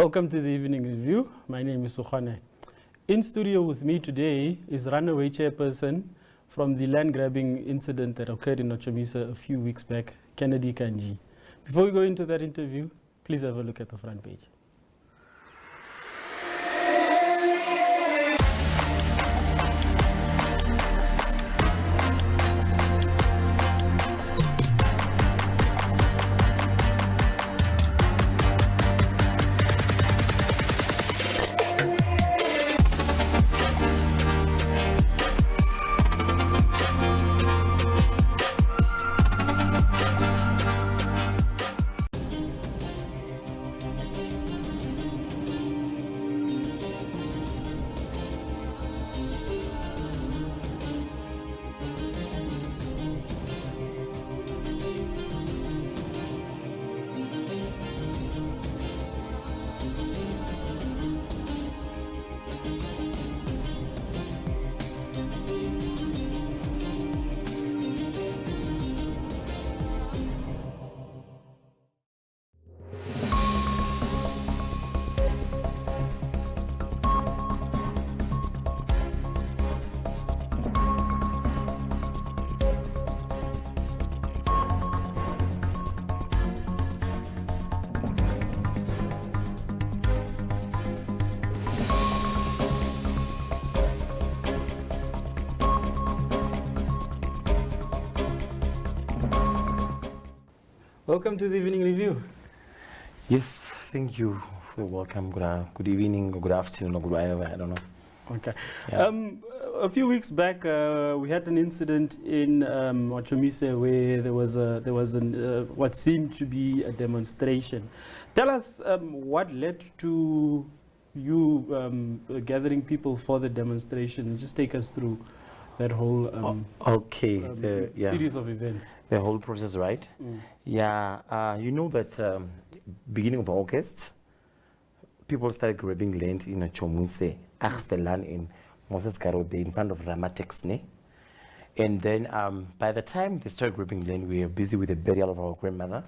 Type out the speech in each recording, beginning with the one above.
Welcome to the Evening Review. My name is Sukhane. In studio with me today is Runaway chairperson from the land grabbing incident that occurred in Ocjomuise a few weeks back, Kandjii. Before we go into that interview, please have a look at the front page. Welcome to the Evening Review. Yes, thank you for the welcome. Good evening, or good afternoon, or good whatever, I don't know. Okay. Yeah. A few weeks back, we had an incident in Otjomuise where there was what seemed to be a demonstration. Tell us what led to you gathering people for the demonstration. Just take us through that whole series of events. The whole process, right? Yeah, you know that beginning of August, people started grabbing land in Ocjomuise, the land in Moses Garode in front of Ramatex, ne? And then by the time they started grabbing land, we were busy with the burial of our grandmother.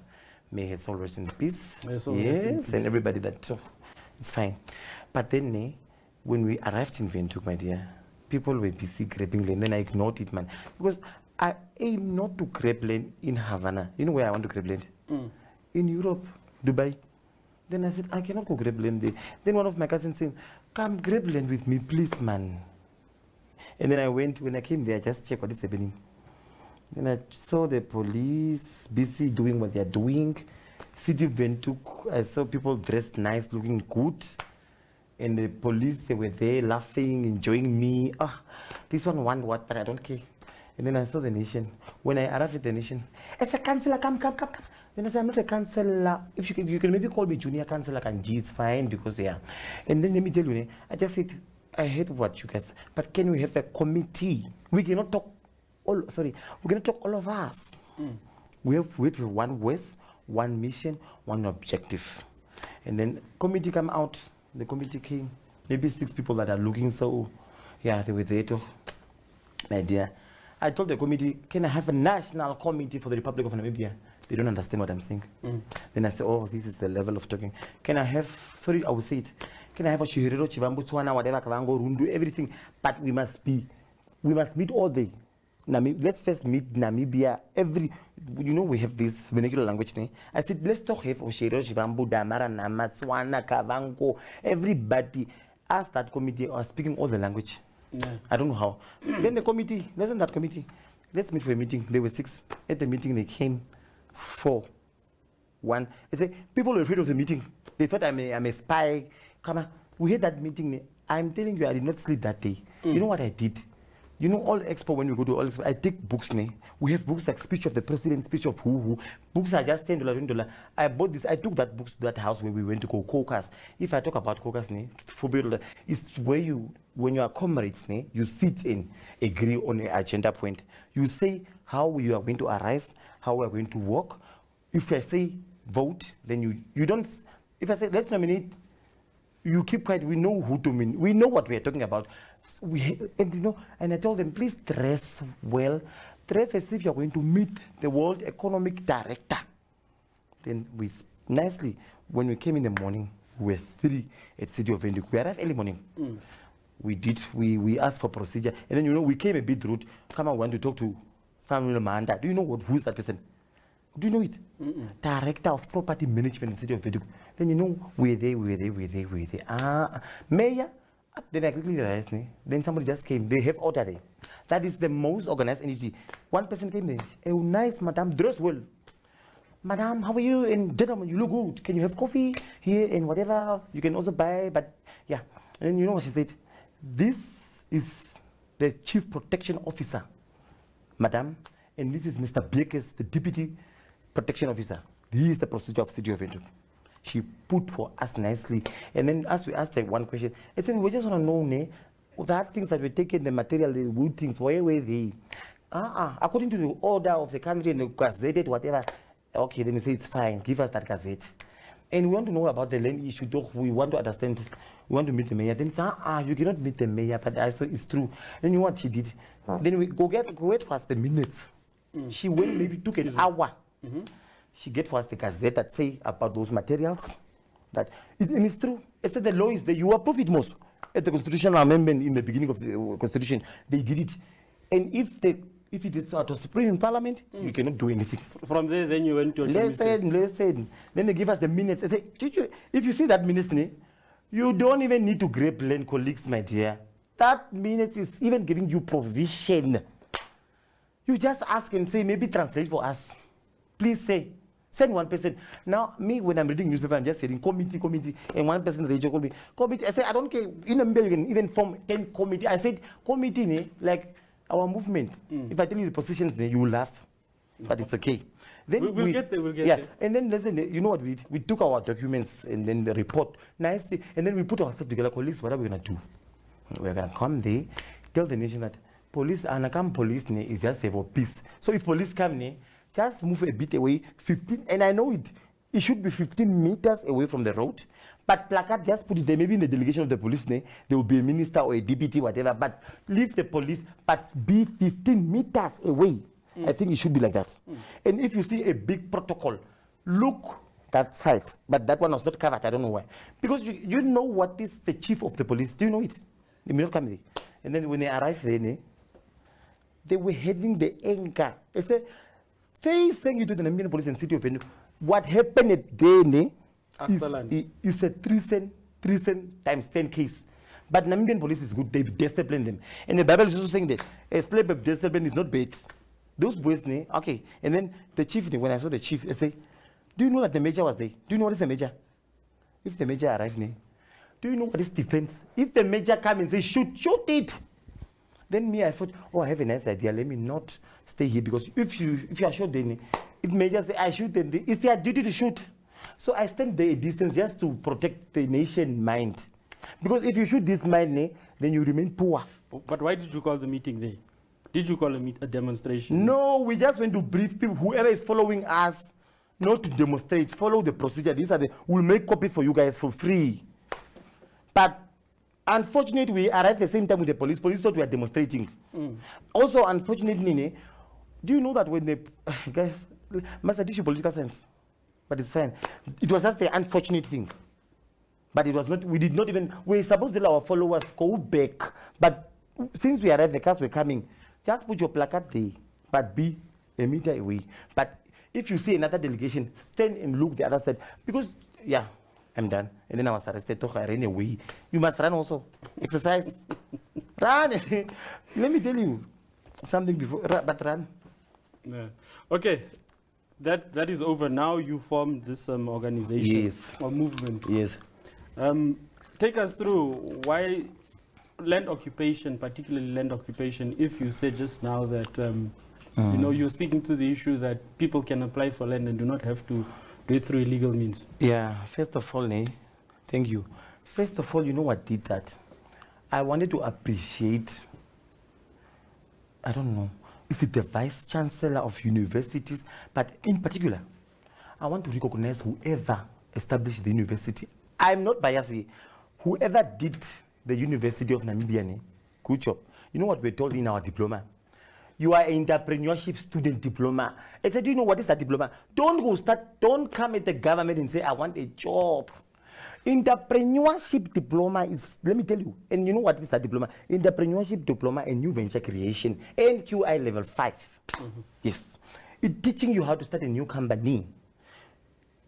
May her soul rest in peace. Yes, and everybody that, it's fine. But then when we arrived in Windhoek, my dear, people were busy grabbing land. Then I ignored it, man. Because I aim not to grab land in Havana. You know where I want to grab land? In Europe, Dubai. Then I said, I cannot go grab land there. Then one of my cousins said, come grab land with me, please, man. And then I went, when I came there, I just checked what is happening. Then I saw the police busy doing what they're doing. City Windhoek, I saw people dressed nice, looking good. And the police, they were there laughing, enjoying me. This one want what, but I don't care. And then I saw the nation. When I arrived at the nation, it's a councillor, come. Then I said, I'm not a councillor. If you can maybe call me junior councillor, Kandjii, it's fine, because yeah. And then let me tell you, I just said, I heard what you guys, but can we have a committee? We cannot talk all of us. We have one voice, one mission, one objective. And then committee come out. The committee came, maybe 6 people that are looking so, yeah, they were there too. My dear, I told the committee, can I have a national committee for the Republic of Namibia? They don't understand what I'm saying. Then I said, oh, this is the level of talking. Can I have, sorry, I will say it. Can I have a Chihirero, Chivambu, Tswana, whatever, Kavango, Rundu, everything. But we must meet all day. Let's first meet Namibia. We have this vernacular language. I said, let's talk have Oshiro, Shivambu, Damara, Namatswana, Kavango, everybody. Ask that committee or speaking all the language. Yeah. I don't know how. Then the committee, listen that committee. Let's meet for a meeting. There were 6. At the meeting, they came 4. 1. They say, people were afraid of the meeting. They thought I'm a spy. Come on. We had that meeting. I'm telling you, I did not sleep that day. You know what I did? You know, all expo, when we go to all expo, I take books. We have books like Speech of the President, Speech of who. Books are just $10, $20. I bought this. I took that books to that house where we went to go caucus. If I talk about caucus, it's where when you are comrades, you sit and agree on an agenda point. You say how you are going to arise, how we are going to work. If I say vote, then you don't. If I say let's nominate, you keep quiet. We know who to mean. We know what we are talking about. And I told them, please dress well. Dress as if you're going to meet the World Economic Director. Then we nicely, when we came in the morning, We were 3 at City of Windhoek. We arrived early morning. We asked for procedure. And then, we came a bit rude. Come on, want to talk to family Manda. Do you know who's that person? Do you know it? Director of Property Management in City of Windhoek. Then we're there. Mayor. Then I quickly realized, then somebody just came. They have order there. That is the most organized entity. One person came there. Oh, nice, madam, dress well. Madam, how are you? And gentlemen, you look good. Can you have coffee here and whatever? You can also buy, but yeah. And you know what she said? This is the Chief Protection Officer, madam. And this is Mr. Bekes, the Deputy Protection Officer. He is the procedure of City of Windhoek. She put for us nicely. And then as we asked her one question, I said, we just want to know, that things that were taken, the material, the wood things, where were they? According to the order of the country and the gazette, whatever. Okay, then you say it's fine, give us that gazette. And we want to know about the land issue, though we want to understand, we want to meet the mayor. Then you cannot meet the mayor, but I said it's true. Then you know what she did? Then we go wait for us the minutes. She went, maybe took an hour. She get for us the gazette that say about those materials. And it's true. It said the law is there. You approve it most. At the constitutional amendment in the beginning of the constitution, they did it. And if it is out of Supreme in Parliament, you cannot do anything. From there, then you went to Listen. Then they give us the minutes. I say, if you see that minutes, you don't even need to grab land, colleagues, my dear. That minutes is even giving you provision. You just ask and say, maybe translate for us. Please say. Send one person. Now, me, when I'm reading newspaper, I'm just saying committee, and one person radio called me. Committee. I say, I don't care. In Namibia, you can even form 10 committee. I said, committee, like our movement. If I tell you the positions, you will laugh. But it's okay. Then we'll get there. Yeah. And then listen, you know what we did? We took our documents and then the report nicely, and then we put ourselves together. Colleagues, what are we going to do? We're going to come there, tell the nation that police, and police is just there for peace. So if police come, just move a bit away, 15, and I know it should be 15 meters away from the road, but placard, just put it there, maybe in the delegation of the police, there will be a minister or a deputy, whatever, but leave the police, but be 15 meters away. I think it should be like that. And if you see a big protocol, look that side, but that one was not covered, I don't know why. Because you know what is the chief of the police, do you know it? They may not come there. And then when they arrived there, they were heading the anchor. They said, saying you to the Namibian police and City of Windhoek, what happened there is a treason times 10 case. But Namibian police is good, they discipline them. And the Bible is also saying that a slave of discipline is not bad. Those boys, okay. And then the chief, when I saw the chief, I say, do you know that the major was there? Do you know what is the major? If the major arrived, do you know what is defense? If the major come and say, shoot it. Then me, I thought, I have a nice idea. Let me not stay here, because if you are shot, then if major say I shoot, then it's their duty to shoot. So I stand there a distance just to protect the nation mind. Because if you shoot this mind, then you remain poor. But why did you call the meeting there? Did you call a demonstration? No, we just went to brief people, whoever is following us, not to demonstrate, follow the procedure. We'll make copies for you guys for free. But unfortunately, we arrived at the same time with the police. Police thought we were demonstrating. Also, unfortunately, do you know that when the guys must teach you political sense? But it's fine. It was just the unfortunate thing. But it was not, we were supposed to let our followers go back. But since we arrived, the cars were coming. Just put your placard there, but be a meter away. But if you see another delegation, stand and look the other side. Because, I'm done. And then I was arrested, I ran away. You must run also. Exercise. Run. Let me tell you something before, but run. Yeah. Okay. That is over. Now you formed this organization or movement. Yes. Take us through why land occupation, particularly land occupation, if you said just now that, you're speaking to the issue that people can apply for land and do not have to do it through illegal means. Yeah, first of all, thank you. First of all, you know what did that? I wanted to appreciate, I don't know, is it the Vice Chancellor of universities? But in particular, I want to recognize whoever established the university. I'm not biased here. Whoever did the University of Namibia, good job. You know what we're told in our diploma? You are an entrepreneurship student diploma. I said, do you know what is that diploma? Don't come at the government and say, I want a job. Entrepreneurship diploma is, let me tell you, and you know what is that diploma? Entrepreneurship diploma and new venture creation, NQI level 5. Yes. It's teaching you how to start a new company,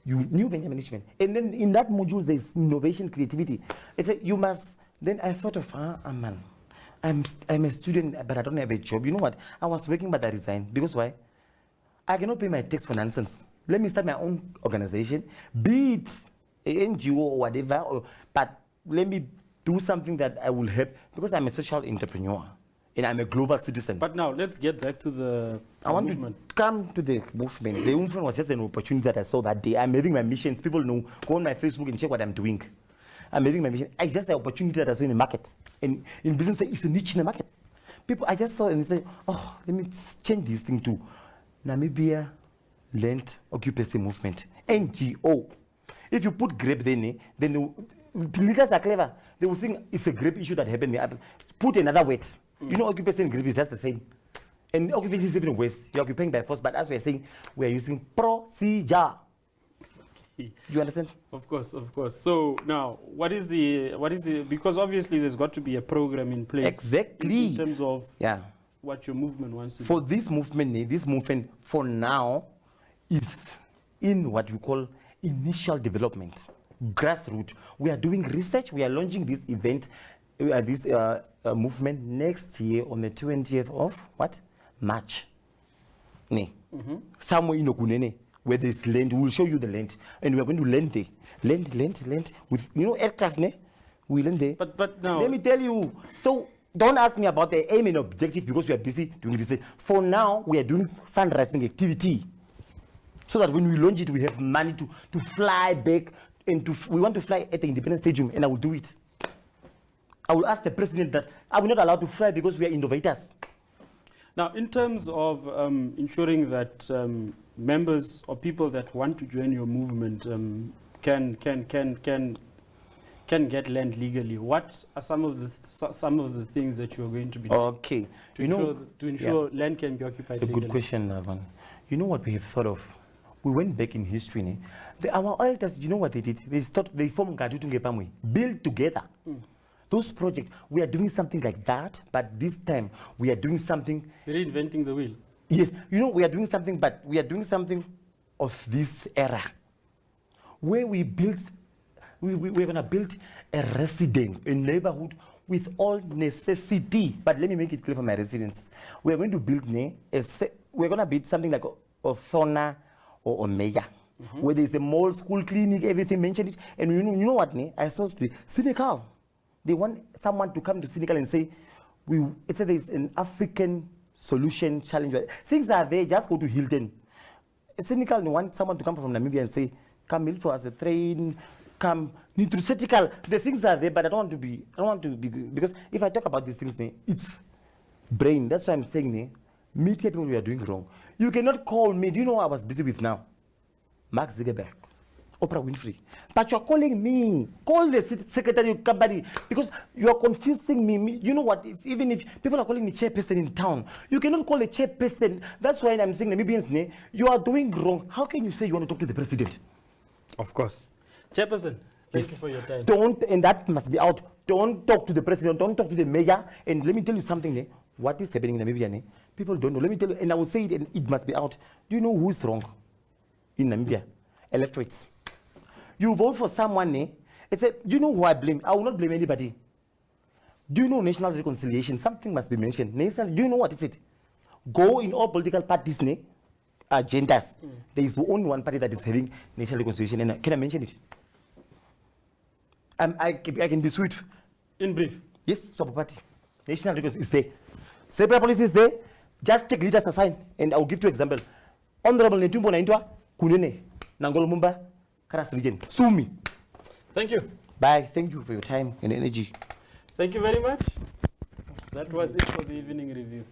new venture management. And then in that module, there's innovation, creativity. It's like you must, then I thought of, man, I'm a student, but I don't have a job. You know what? I was working, but I resigned. Because why? I cannot pay my tax for nonsense. Let me start my own organization, be it an NGO or whatever, but let me do something that I will help, because I'm a social entrepreneur and I'm a global citizen. But now let's get back to the I want movement. to come to the movement. The movement was just an opportunity that I saw that day. I'm having my missions. People know. Go on my Facebook and check what I'm doing. I'm having my mission. It's just the opportunity that I saw in the market. And in business, it's a niche in the market. People, I just saw and say, oh, let me change this thing to Namibia Land Occupancy Movement, NGO. If you put grape then leaders are clever. They will think it's a grape issue that happened there. Put another word. You know, occupancy and grape is just the same. And occupancy is even worse. You're occupying by force, but as we're saying, we're using procedure. You understand? Of course, of course. So now, what is the, because obviously there's got to be a program in place. Exactly. In terms of what your movement wants to do. For this movement for now is in what we call initial development, grassroots. We are doing research. We are launching this event, this movement next year on the 20th of what? March. Somewhere in Okunene, where there's land. We'll show you the land, and we are going to land there. Land with aircraft. We land there. But now, let me tell you. So don't ask me about the aim and objective, because we are busy doing research. For now, we are doing fundraising activity, so that when we launch it, we have money to fly back, and we want to fly at the Independence Stadium, and I will do it. I will ask the president that I will not allowed to fly because we are innovators. Now, in terms of ensuring that members or people that want to join your movement can get land legally, what are some of the things that you are going to be doing to ensure land can be occupied legally? It's a good question, Navan. You know what we have thought of? We went back in history. Our elders, you know what they did? They formed Kandjii, build together. Those projects, we are doing something like that, but this time we are doing something. Reinventing the wheel. Yes, we are doing something, but we are doing something of this era, where we build. We're going to build a residence, a neighborhood with all necessity. But let me make it clear for my residents. We are going to build. We're going to build something like a thorny or Omega, where there's a mall, school, clinic, everything mentioned it. And you know what? I saw the cynical. They want someone to come to cynical and say, there's an African solution challenge. Things are there, just go to Hilton. Cynical, they want someone to come from Namibia and say, come build for us a train, come nutraceutical. The things are there, but I don't want to be, because if I talk about these things, it's brain. That's why I'm saying, media people, we are doing wrong. You cannot call me. Do you know what I was busy with now? Mark Zuckerberg, Oprah Winfrey. But you're calling me. Call the secretary of company, because you're confusing me. You know what? Even if people are calling me chairperson in town, you cannot call a chairperson. That's why I'm saying, Namibians, you are doing wrong. How can you say you want to talk to the president? Of course. Chairperson, thank you for your time. And that must be out. Don't talk to the president. Don't talk to the mayor. And let me tell you something. What is happening in Namibia? People don't know. Let me tell you, and I will say it, and it must be out. Do you know who is wrong in Namibia? Electorates. You vote for someone, do you know who I blame? I will not blame anybody. Do you know national reconciliation? Something must be mentioned. Do you know what is it? Go in all political parties, agendas. There is only one party that is having national reconciliation. And can I mention it? I can be sweet. In brief. Yes, Swap Party. National reconciliation is there. Separate policy is there. Just take leaders aside, and I will give you an example. Honorable Netumbo Naintwa, Kunene, Nangolo Mumba, Karas region. Sue me. Thank you. Bye. Thank you for your time and energy. Thank you very much. That was it for the evening review.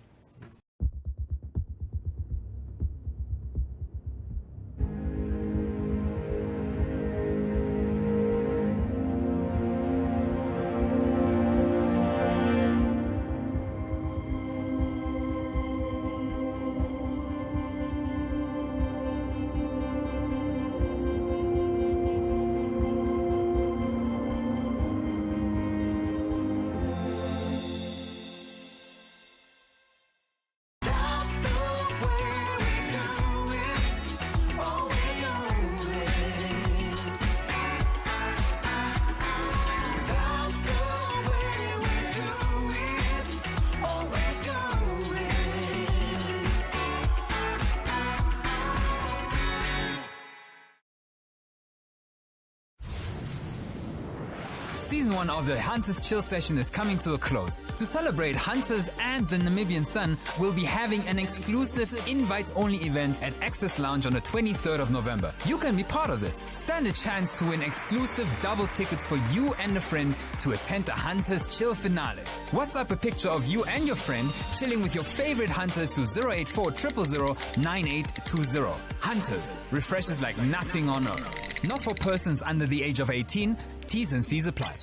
1 of the Hunters Chill session is coming to a close. To celebrate Hunters and the Namibian sun, we'll be having an exclusive invite-only event at Access Lounge on the 23rd of November. You can be part of this. Stand a chance to win exclusive double tickets for you and a friend to attend the Hunters Chill finale. WhatsApp a picture of you and your friend chilling with your favorite Hunters to 084 000 9820. Hunters, refreshes like nothing on earth. Not for persons under the age of 18. T's and C's apply.